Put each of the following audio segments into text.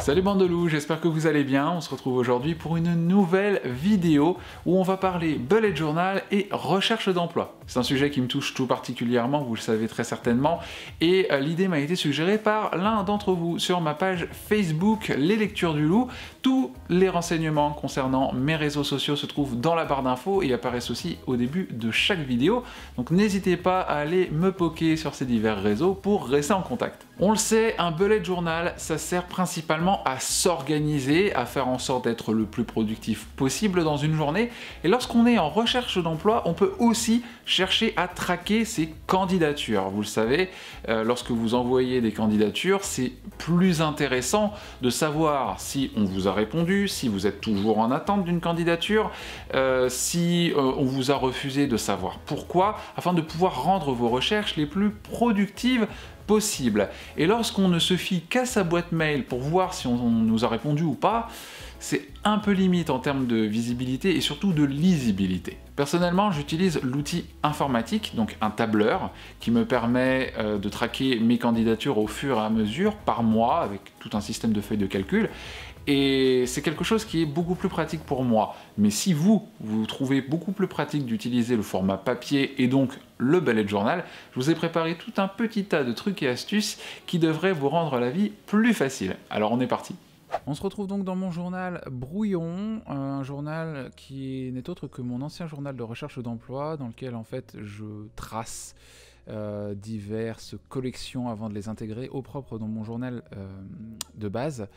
Salut bande de loups, j'espère que vous allez bien. On se retrouve aujourd'hui pour une nouvelle vidéo où on va parler bullet journal et recherche d'emploi. C'est un sujet qui me touche tout particulièrement, vous le savez très certainement, et l'idée m'a été suggérée par l'un d'entre vous sur ma page Facebook Les Lectures du Loup. Tous les renseignements concernant mes réseaux sociaux se trouvent dans la barre d'infos et apparaissent aussi au début de chaque vidéo, donc n'hésitez pas à aller me poker sur ces divers réseaux pour rester en contact. On le sait, un bullet journal, ça sert principalement à s'organiser, à faire en sorte d'être le plus productif possible dans une journée, et lorsqu'on est en recherche d'emploi, on peut aussi chercher à traquer ses candidatures. Vous le savez, lorsque vous envoyez des candidatures, c'est plus intéressant de savoir si on vous a répondu, si vous êtes toujours en attente d'une candidature, si on vous a refusé, de savoir pourquoi, afin de pouvoir rendre vos recherches les plus productives possible. Et lorsqu'on ne se fie qu'à sa boîte mail pour voir si on nous a répondu ou pas, c'est un peu limite en termes de visibilité et surtout de lisibilité. Personnellement, j'utilise l'outil informatique, donc un tableur, qui me permet de traquer mes candidatures au fur et à mesure, par mois, avec tout un système de feuilles de calcul. Et c'est quelque chose qui est beaucoup plus pratique pour moi. Mais si vous trouvez beaucoup plus pratique d'utiliser le format papier et donc le bullet journal, je vous ai préparé tout un petit tas de trucs et astuces qui devraient vous rendre la vie plus facile. Alors on est parti. On se retrouve donc dans mon journal Brouillon, un journal qui n'est autre que mon ancien journal de recherche d'emploi, dans lequel en fait je trace diverses collections avant de les intégrer au propre dans mon journal de base.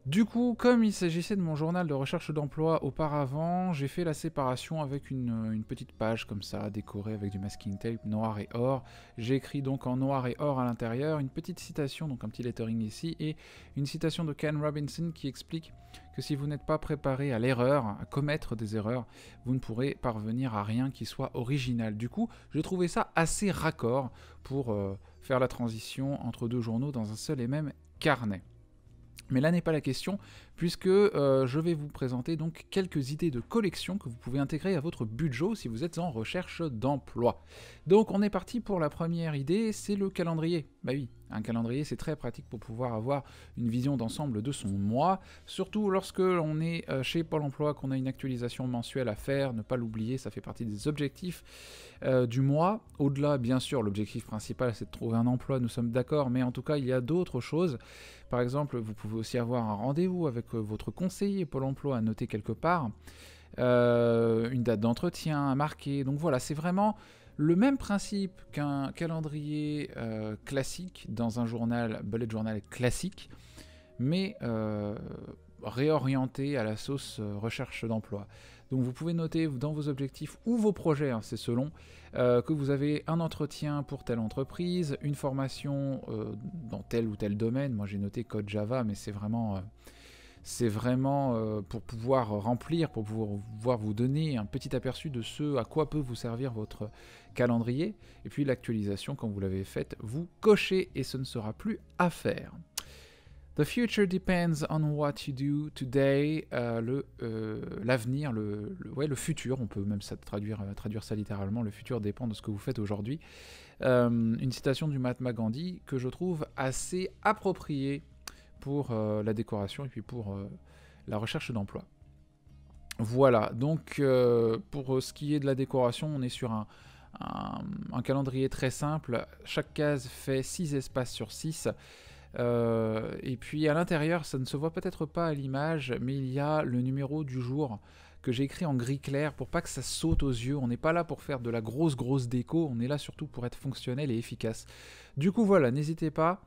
Du coup, comme il s'agissait de mon journal de recherche d'emploi auparavant, j'ai fait la séparation avec une petite page comme ça, décorée avec du masking tape noir et or. J'ai écrit donc en noir et or à l'intérieur une petite citation, donc un petit lettering ici, et une citation de Ken Robinson qui explique que si vous n'êtes pas préparé à l'erreur, à commettre des erreurs, vous ne pourrez parvenir à rien qui soit original. Du coup, j'ai trouvé ça assez raccord pour faire la transition entre deux journaux dans un seul et même carnet. Mais là n'est pas la question, puisque je vais vous présenter donc quelques idées de collection que vous pouvez intégrer à votre budget si vous êtes en recherche d'emploi. Donc on est parti pour la première idée, c'est le calendrier. Bah oui, un calendrier c'est très pratique pour pouvoir avoir une vision d'ensemble de son mois, surtout lorsque l'on est chez Pôle emploi, qu'on a une actualisation mensuelle à faire, ne pas l'oublier, ça fait partie des objectifs du mois. Au-delà, bien sûr, l'objectif principal c'est de trouver un emploi, nous sommes d'accord, mais en tout cas il y a d'autres choses. Par exemple, vous pouvez aussi avoir un rendez-vous avec votre conseiller Pôle emploi à noter quelque part, une date d'entretien à marquer. Donc voilà, c'est vraiment le même principe qu'un calendrier classique dans un journal, bullet journal classique, mais réorienté à la sauce recherche d'emploi. Donc vous pouvez noter dans vos objectifs ou vos projets, hein, c'est selon, que vous avez un entretien pour telle entreprise, une formation dans tel ou tel domaine. Moi j'ai noté code Java, mais c'est vraiment pour pouvoir remplir, pour pouvoir vous donner un petit aperçu de ce à quoi peut vous servir votre calendrier. Et puis l'actualisation, quand vous l'avez faite, vous cochez et ce ne sera plus à faire. The future depends on what you do today. L'avenir, le futur, on peut même traduire ça littéralement, le futur dépend de ce que vous faites aujourd'hui. Une citation du Mahatma Gandhi que je trouve assez appropriée pour la décoration et puis pour la recherche d'emploi. Voilà, donc pour ce qui est de la décoration, on est sur un calendrier très simple. Chaque case fait 6 espaces sur 6. Et puis à l'intérieur, ça ne se voit peut-être pas à l'image, mais il y a le numéro du jour que j'ai écrit en gris clair pour pas que ça saute aux yeux. On n'est pas là pour faire de la grosse déco, on est là surtout pour être fonctionnel et efficace. Du coup voilà, n'hésitez pas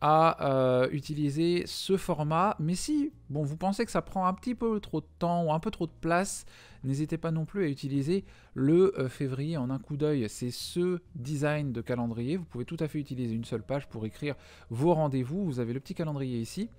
à utiliser ce format, mais si vous pensez que ça prend un petit peu trop de temps ou un peu trop de place, n'hésitez pas non plus à utiliser le février en un coup d'œil. C'est ce design de calendrier, vous pouvez tout à fait utiliser une seule page pour écrire vos rendez-vous. Vous avez le petit calendrier ici,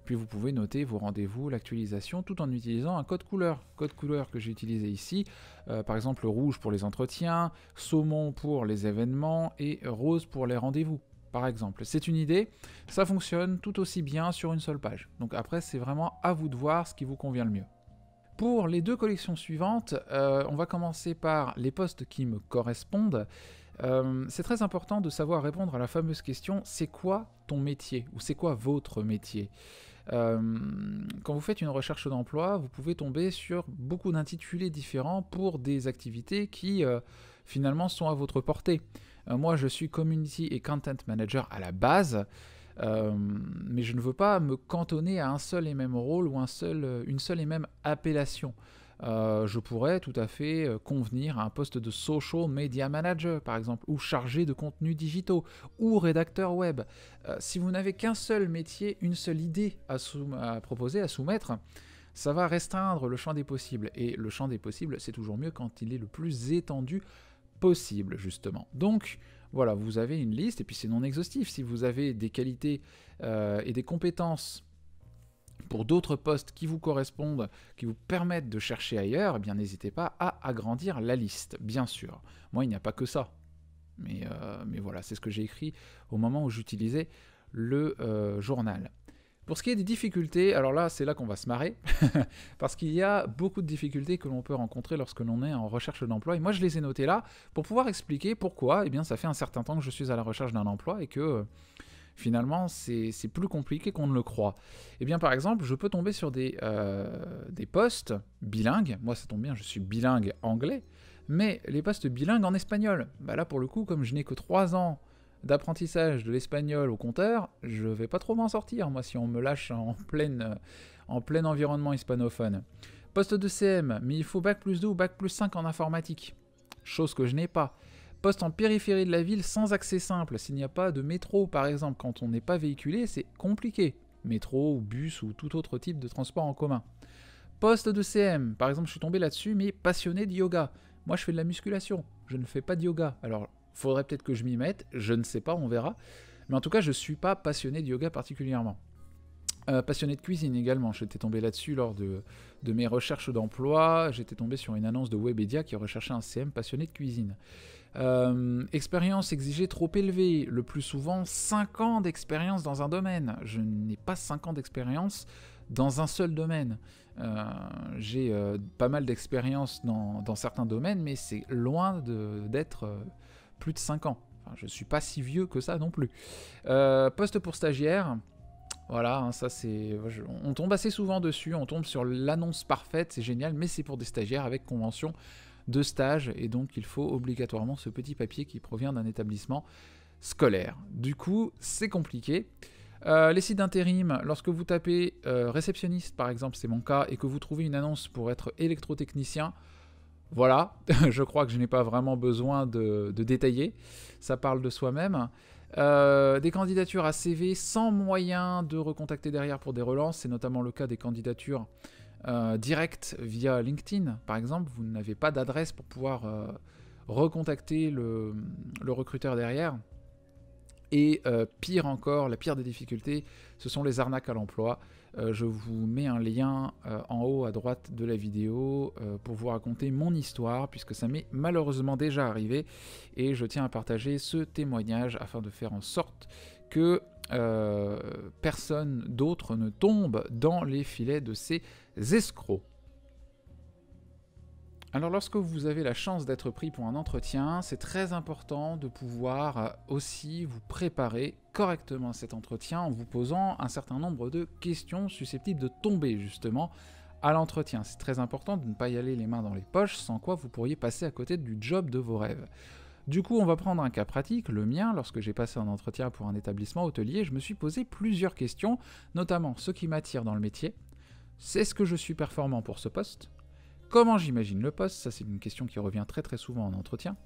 puis vous pouvez noter vos rendez-vous, l'actualisation, tout en utilisant un code couleur que j'ai utilisé ici, par exemple rouge pour les entretiens, saumon pour les événements et rose pour les rendez-vous. Par exemple, c'est une idée, ça fonctionne tout aussi bien sur une seule page. Donc après, c'est vraiment à vous de voir ce qui vous convient le mieux. Pour les deux collections suivantes, on va commencer par les postes qui me correspondent. C'est très important de savoir répondre à la fameuse question « c'est quoi ton métier ?» ou « c'est quoi votre métier ?» quand vous faites une recherche d'emploi, vous pouvez tomber sur beaucoup d'intitulés différents pour des activités qui finalement sont à votre portée. Moi, je suis Community et Content Manager à la base, mais je ne veux pas me cantonner à un seul et même rôle ou une seule et même appellation. Je pourrais tout à fait convenir à un poste de Social Media Manager, par exemple, ou chargé de contenus digitaux, ou rédacteur web. Si vous n'avez qu'un seul métier, une seule idée à proposer, à soumettre, ça va restreindre le champ des possibles. Et le champ des possibles, c'est toujours mieux quand il est le plus étendu possible, justement. Donc, voilà, vous avez une liste, et puis c'est non exhaustif. Si vous avez des qualités et des compétences pour d'autres postes qui vous correspondent, qui vous permettent de chercher ailleurs, eh bien n'hésitez pas à agrandir la liste, bien sûr. Moi, il n'y a pas que ça. Mais voilà, c'est ce que j'ai écrit au moment où j'utilisais le journal. Pour ce qui est des difficultés, alors là, c'est là qu'on va se marrer, parce qu'il y a beaucoup de difficultés que l'on peut rencontrer lorsque l'on est en recherche d'emploi, et moi je les ai notées là pour pouvoir expliquer pourquoi, eh bien ça fait un certain temps que je suis à la recherche d'un emploi, et que finalement c'est plus compliqué qu'on ne le croit. Eh bien par exemple, je peux tomber sur des postes bilingues, moi ça tombe bien, je suis bilingue anglais, mais les postes bilingues en espagnol, bah là pour le coup, comme je n'ai que 3 ans d'apprentissage de l'espagnol au compteur, je vais pas trop m'en sortir, moi, si on me lâche en plein environnement hispanophone. Poste de CM, mais il faut Bac+2 ou Bac+5 en informatique, chose que je n'ai pas. Poste en périphérie de la ville sans accès simple, s'il n'y a pas de métro par exemple, quand on n'est pas véhiculé, c'est compliqué. Métro ou bus ou tout autre type de transport en commun. Poste de CM, par exemple, je suis tombé là-dessus, mais passionné de yoga. Moi, je fais de la musculation, je ne fais pas de yoga. Alors, faudrait peut-être que je m'y mette, je ne sais pas, on verra. Mais en tout cas, je ne suis pas passionné de yoga particulièrement. Passionné de cuisine également, j'étais tombé là-dessus lors de mes recherches d'emploi. J'étais tombé sur une annonce de Webedia qui recherchait un CM passionné de cuisine. Expérience exigée trop élevée, le plus souvent 5 ans d'expérience dans un domaine. Je n'ai pas 5 ans d'expérience dans un seul domaine. J'ai pas mal d'expérience dans certains domaines, mais c'est loin d'être plus de 5 ans. Enfin, je ne suis pas si vieux que ça non plus. Poste pour stagiaire. Voilà, hein, ça c'est... On tombe assez souvent dessus, on tombe sur l'annonce parfaite, c'est génial, mais c'est pour des stagiaires avec convention de stage, et donc il faut obligatoirement ce petit papier qui provient d'un établissement scolaire. Du coup, c'est compliqué. Les sites d'intérim, lorsque vous tapez réceptionniste par exemple, c'est mon cas, et que vous trouvez une annonce pour être électrotechnicien, voilà, je crois que je n'ai pas vraiment besoin de détailler, ça parle de soi-même. Des candidatures à CV sans moyen de recontacter derrière pour des relances, c'est notamment le cas des candidatures directes via LinkedIn, par exemple, vous n'avez pas d'adresse pour pouvoir recontacter le recruteur derrière. Et pire encore, la pire des difficultés, ce sont les arnaques à l'emploi. Je vous mets un lien en haut à droite de la vidéo pour vous raconter mon histoire, puisque ça m'est malheureusement déjà arrivé, et je tiens à partager ce témoignage afin de faire en sorte que personne d'autre ne tombe dans les filets de ces escrocs. Alors lorsque vous avez la chance d'être pris pour un entretien, c'est très important de pouvoir aussi vous préparer correctement à cet entretien en vous posant un certain nombre de questions susceptibles de tomber justement à l'entretien. C'est très important de ne pas y aller les mains dans les poches, sans quoi vous pourriez passer à côté du job de vos rêves. Du coup, on va prendre un cas pratique, le mien. Lorsque j'ai passé un entretien pour un établissement hôtelier, je me suis posé plusieurs questions, notamment ce qui m'attire dans le métier. Est-ce que je suis performant pour ce poste ? Comment j'imagine le poste, ça c'est une question qui revient très très souvent en entretien.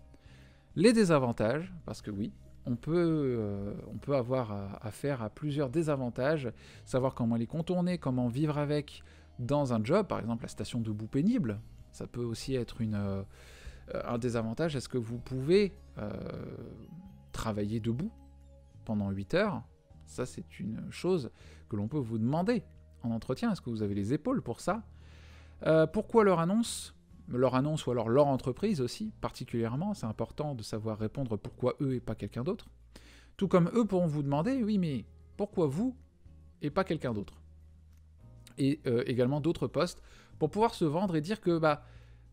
Les désavantages, parce que oui, on peut avoir affaire à plusieurs désavantages, savoir comment les contourner, comment vivre avec dans un job, par exemple la station debout pénible, ça peut aussi être un désavantage. Est-ce que vous pouvez travailler debout pendant 8 heures ? Ça c'est une chose que l'on peut vous demander en entretien, est-ce que vous avez les épaules pour ça ? Pourquoi leur annonce ou alors leur entreprise aussi, particulièrement, c'est important de savoir répondre pourquoi eux et pas quelqu'un d'autre. Tout comme eux pourront vous demander, oui mais pourquoi vous et pas quelqu'un d'autre ? Et également d'autres postes, pour pouvoir se vendre et dire que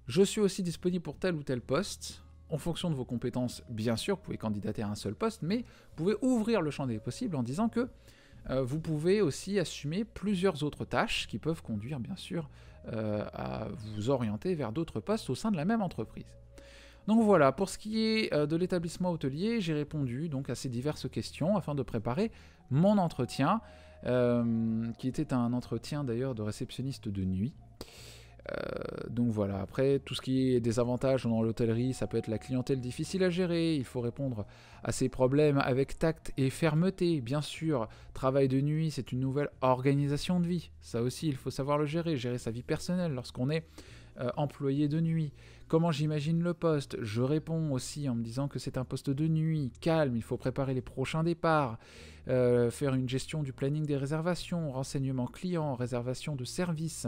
je suis aussi disponible pour tel ou tel poste, en fonction de vos compétences, bien sûr, vous pouvez candidater à un seul poste, mais vous pouvez ouvrir le champ des possibles en disant que vous pouvez aussi assumer plusieurs autres tâches qui peuvent conduire bien sûr à vous orienter vers d'autres postes au sein de la même entreprise. Donc voilà, pour ce qui est de l'établissement hôtelier, j'ai répondu donc à ces diverses questions afin de préparer mon entretien, qui était un entretien d'ailleurs de réceptionniste de nuit. Donc voilà, après tout ce qui est des avantages dans l'hôtellerie, ça peut être la clientèle difficile à gérer, il faut répondre à ces problèmes avec tact et fermeté, bien sûr. Travail de nuit, c'est une nouvelle organisation de vie, ça aussi il faut savoir le gérer sa vie personnelle lorsqu'on est employé de nuit. Comment j'imagine le poste? Je réponds aussi en me disant que c'est un poste de nuit, calme, il faut préparer les prochains départs, faire une gestion du planning des réservations, renseignements clients, réservation de services.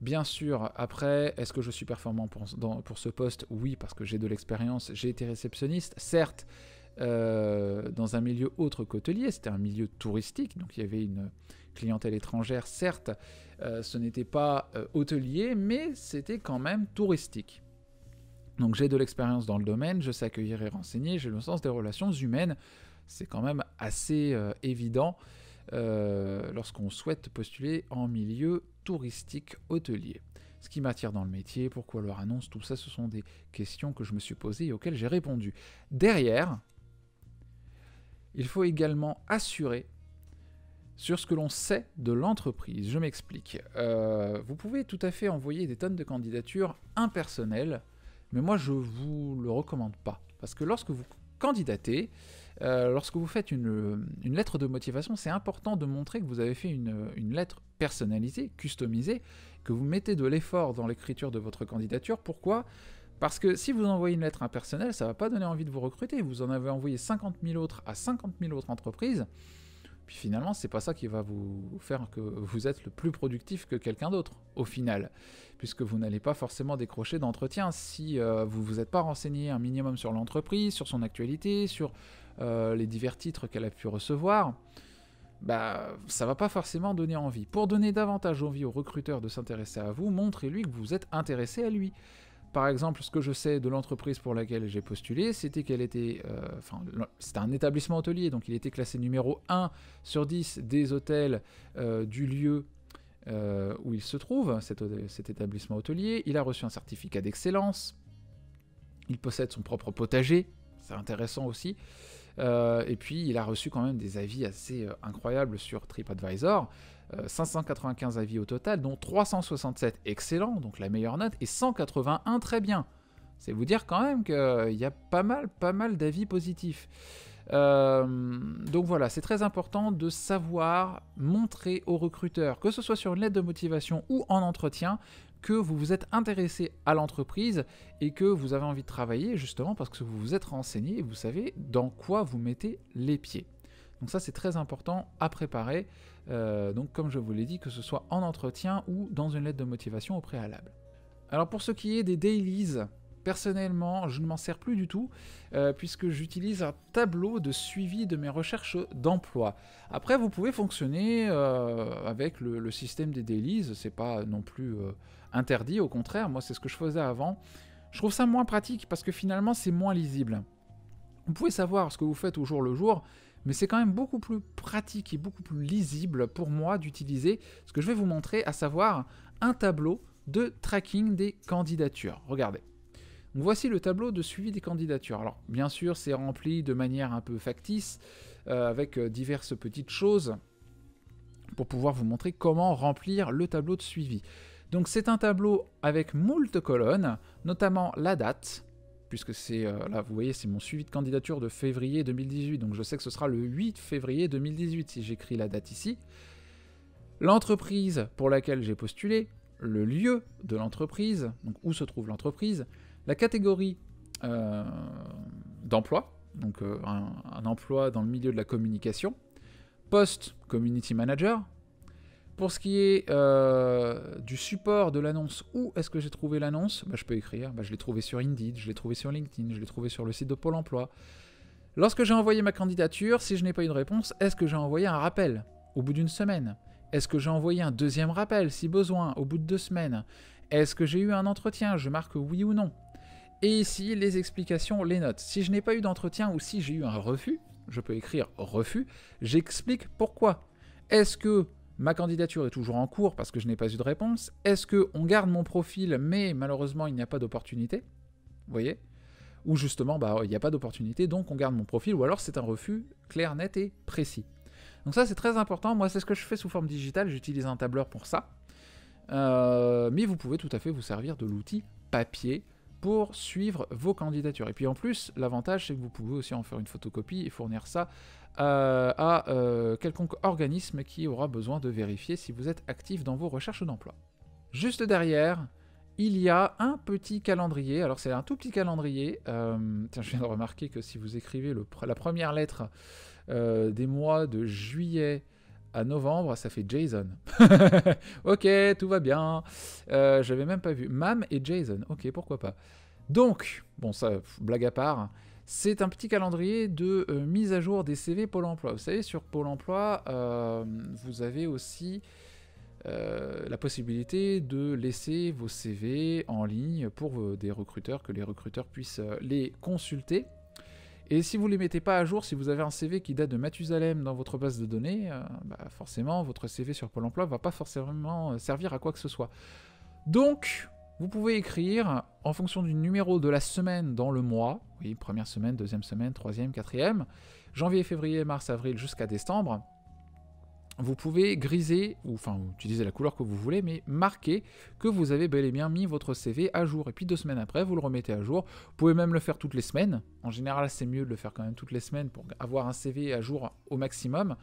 Bien sûr, après, est-ce que je suis performant pour ce poste? Oui, parce que j'ai de l'expérience, j'ai été réceptionniste, certes, dans un milieu autre qu'hôtelier, c'était un milieu touristique, donc il y avait une clientèle étrangère, certes, ce n'était pas hôtelier, mais c'était quand même touristique. Donc j'ai de l'expérience dans le domaine, je sais accueillir et renseigner, j'ai le sens des relations humaines, c'est quand même assez évident lorsqu'on souhaite postuler en milieu touristique hôtelier. Ce qui m'attire dans le métier, pourquoi leur annonce, tout ça, ce sont des questions que je me suis posées et auxquelles j'ai répondu. Derrière, il faut également assurer sur ce que l'on sait de l'entreprise. Je m'explique. Vous pouvez tout à fait envoyer des tonnes de candidatures impersonnelles, mais moi je ne vous le recommande pas. Parce que lorsque vous candidatez, lorsque vous faites une lettre de motivation, c'est important de montrer que vous avez fait une lettre personnalisée, customisée, que vous mettez de l'effort dans l'écriture de votre candidature. Pourquoi ? Parce que si vous envoyez une lettre impersonnelle, ça ne va pas donner envie de vous recruter. Vous en avez envoyé 50 000 autres à 50 000 autres entreprises. Puis finalement, c'est pas ça qui va vous faire que vous êtes le plus productif que quelqu'un d'autre, au final. Puisque vous n'allez pas forcément décrocher d'entretien si vous ne vous êtes pas renseigné un minimum sur l'entreprise, sur son actualité, sur les divers titres qu'elle a pu recevoir. Ça va pas forcément donner envie. Pour donner davantage envie au recruteur de s'intéresser à vous, montrez-lui que vous êtes intéressé à lui. Par exemple, ce que je sais de l'entreprise pour laquelle j'ai postulé, c'était qu'elle était... c'était un établissement hôtelier, donc il était classé numéro 1 sur 10 des hôtels du lieu où il se trouve, cet établissement hôtelier. Il a reçu un certificat d'excellence. Il possède son propre potager, c'est intéressant aussi. Et puis, il a reçu quand même des avis assez incroyables sur TripAdvisor. 595 avis au total, dont 367 excellents, donc la meilleure note, et 181 très bien. C'est vous dire quand même qu'il y a pas mal d'avis positifs. Donc voilà, c'est très important de savoir montrer aux recruteurs, que ce soit sur une lettre de motivation ou en entretien, que vous vous êtes intéressé à l'entreprise et que vous avez envie de travailler justement parce que vous vous êtes renseigné et vous savez dans quoi vous mettez les pieds. Donc ça, c'est très important à préparer, donc comme je vous l'ai dit, que ce soit en entretien ou dans une lettre de motivation au préalable. Alors pour ce qui est des dailies, personnellement, je ne m'en sers plus du tout, puisque j'utilise un tableau de suivi de mes recherches d'emploi. Après, vous pouvez fonctionner avec le système des dailies, c'est pas non plus interdit, au contraire, moi c'est ce que je faisais avant. Je trouve ça moins pratique parce que finalement c'est moins lisible. Vous pouvez savoir ce que vous faites au jour le jour, mais c'est quand même beaucoup plus pratique et beaucoup plus lisible pour moi d'utiliser ce que je vais vous montrer, à savoir un tableau de tracking des candidatures. Regardez. Donc voici le tableau de suivi des candidatures. Alors bien sûr, c'est rempli de manière un peu factice, avec diverses petites choses pour pouvoir vous montrer comment remplir le tableau de suivi. Donc c'est un tableau avec moult colonnes, notamment la date, puisque c'est, là vous voyez, c'est mon suivi de candidature de février 2018, donc je sais que ce sera le 8 février 2018 si j'écris la date ici. L'entreprise pour laquelle j'ai postulé, le lieu de l'entreprise, donc où se trouve l'entreprise, la catégorie d'emploi, donc un emploi dans le milieu de la communication, poste Community Manager. Pour ce qui est du support de l'annonce, où est-ce que j'ai trouvé l'annonce ? Je peux écrire, je l'ai trouvé sur Indeed, je l'ai trouvé sur LinkedIn, je l'ai trouvé sur le site de Pôle emploi. Lorsque j'ai envoyé ma candidature, si je n'ai pas eu de réponse, est-ce que j'ai envoyé un rappel au bout d'une semaine ? Est-ce que j'ai envoyé un deuxième rappel, si besoin, au bout de 2 semaines ? Est-ce que j'ai eu un entretien ? Je marque oui ou non. Et ici, les explications, les notes. Si je n'ai pas eu d'entretien ou si j'ai eu un refus, je peux écrire refus, j'explique pourquoi. Est-ce que ma candidature est toujours en cours parce que je n'ai pas eu de réponse? Est-ce qu'on garde mon profil mais malheureusement il n'y a pas d'opportunité? Vous voyez? Ou justement il n'y a pas d'opportunité donc on garde mon profil, ou alors c'est un refus clair, net et précis. Donc ça c'est très important, moi c'est ce que je fais sous forme digitale, j'utilise un tableur pour ça. Mais vous pouvez tout à fait vous servir de l'outil papier pour suivre vos candidatures. Et puis en plus, l'avantage c'est que vous pouvez aussi en faire une photocopie et fournir ça à quelconque organisme qui aura besoin de vérifier si vous êtes actif dans vos recherches d'emploi. Juste derrière, il y a un petit calendrier. Alors c'est un tout petit calendrier. Tiens, je viens de remarquer que si vous écrivez la première lettre des mois de juillet à novembre, ça fait Jason. Ok, tout va bien. J'avais même pas vu. Mam et Jason. Ok, pourquoi pas. Donc, bon ça, blague à part, c'est un petit calendrier de mise à jour des CV Pôle emploi. Vous savez, sur Pôle emploi, vous avez aussi la possibilité de laisser vos CV en ligne pour des recruteurs, que les recruteurs puissent les consulter. Et si vous ne les mettez pas à jour, si vous avez un CV qui date de Mathusalem dans votre base de données, forcément, votre CV sur Pôle emploi ne va pas forcément servir à quoi que ce soit. Donc, vous pouvez écrire en fonction du numéro de la semaine dans le mois, oui, première semaine, deuxième semaine, troisième, quatrième, janvier, février, mars, avril jusqu'à décembre. Vous pouvez griser, ou enfin utiliser la couleur que vous voulez, mais marquer que vous avez bel et bien mis votre CV à jour. Et puis 2 semaines après, vous le remettez à jour. Vous pouvez même le faire toutes les semaines. En général, c'est mieux de le faire quand même toutes les semaines pour avoir un CV à jour au maximum.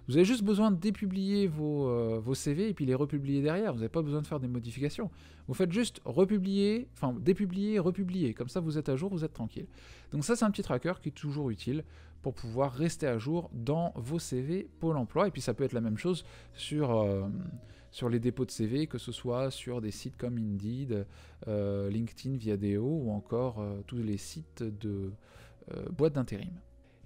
Vous avez juste besoin de dépublier vos CV et puis les republier derrière. Vous n'avez pas besoin de faire des modifications. Vous faites juste republier, enfin dépublier, republier. Comme ça, vous êtes à jour, vous êtes tranquille. Donc ça, c'est un petit tracker qui est toujours utile pour pouvoir rester à jour dans vos CV Pôle emploi. Et puis ça peut être la même chose sur les dépôts de CV, que ce soit sur des sites comme Indeed, LinkedIn, Viadeo ou encore tous les sites de boîtes d'intérim.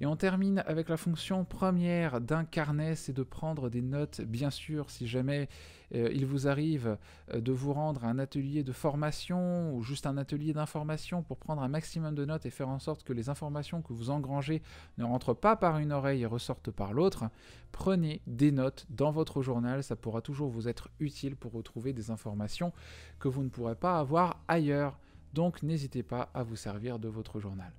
Et on termine avec la fonction première d'un carnet, c'est de prendre des notes. Bien sûr, si jamais il vous arrive de vous rendre à un atelier de formation ou juste un atelier d'information pour prendre un maximum de notes et faire en sorte que les informations que vous engrangez ne rentrent pas par une oreille et ressortent par l'autre, prenez des notes dans votre journal, ça pourra toujours vous être utile pour retrouver des informations que vous ne pourrez pas avoir ailleurs. Donc n'hésitez pas à vous servir de votre journal.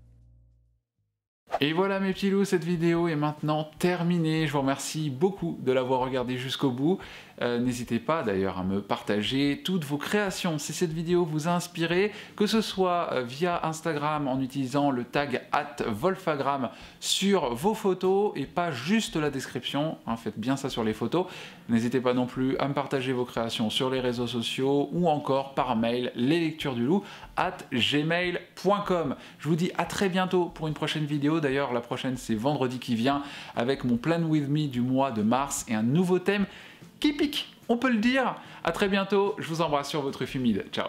Et voilà mes petits loups, cette vidéo est maintenant terminée. Je vous remercie beaucoup de l'avoir regardée jusqu'au bout. N'hésitez pas d'ailleurs à me partager toutes vos créations si cette vidéo vous a inspiré, que ce soit via Instagram en utilisant le tag @Wolfagram sur vos photos et pas juste la description, hein, faites bien ça sur les photos. N'hésitez pas non plus à me partager vos créations sur les réseaux sociaux ou encore par mail leslecturesdulou@gmail.com. Je vous dis à très bientôt pour une prochaine vidéo. D'ailleurs, la prochaine c'est vendredi qui vient avec mon Plan With Me du mois de mars et un nouveau thème qui pique, on peut le dire. À très bientôt, je vous embrasse sur votre œuf humide. Ciao.